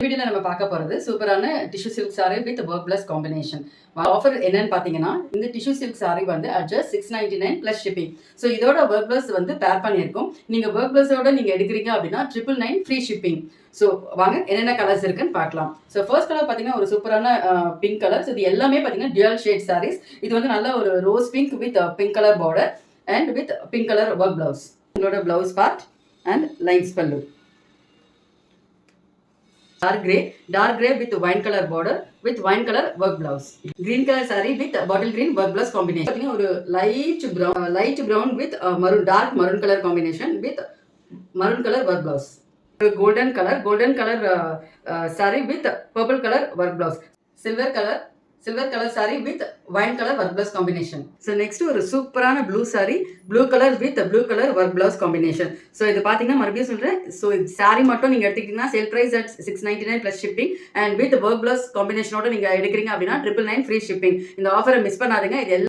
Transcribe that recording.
வீடியோல நம்ம பார்க்க போறது சூப்பரான tissue silk sorry with work plus combination. Offer என்னன்னு பாத்தீங்கன்னா இந்த டிஷ்யூ சில்க் சாரி வந்து அட்ஜஸ்ட் 699 பிளஸ் ஷிப்பிங். ஸோ இதோட ஒர்க் பிளஸ் வந்து பேர் பண்ணியிருக்கோம். நீங்க ஒர்க் பிளஸோட நீங்க எடுக்கிறீங்க அப்படின்னா 999 ஃப்ரீ ஷிப்பிங். ஸோ வாங்க என்னென்ன கலர்ஸ் இருக்குன்னு பார்க்கலாம். ஸோ ஃபர்ஸ்ட் கலர் பார்த்தீங்கன்னா ஒரு சூப்பரான பிங்க் கலர். ஸோ இது எல்லாமே பார்த்தீங்கன்னா டியூல் ஷேட் சாரீஸ். இது வந்து நல்ல ஒரு rose pink with pink colour border and with pink colour work blouse. உங்களோட பிளவுஸ் பார்ட் அண்ட் லைன்ஸ் பல்லு. dark gray with wine color border with wine color work blouse. Green color saree with bottle green work blouse combination. ஒரு light brown with maroon, dark maroon color combination with maroon color work blouse. Golden color saree with purple color work blouse. Silver color saree with wine color work blouse combination. So next ஒரு சூப்பரான blue saree, blue color with blue color work blouse combination. So இது பாத்தீங்கன்னா மறுபடியும் சொல்றேன். So saree மட்டும் நீங்க எடுத்துக்கிட்டீங்கன்னா sale price at 699 plus shipping and with work blouse combination ஓட நீங்க எடுக்கிறீங்க அப்படின்னா 999 free shipping. இந்த ஆஃபரை மிஸ் பண்ணாதீங்க. இது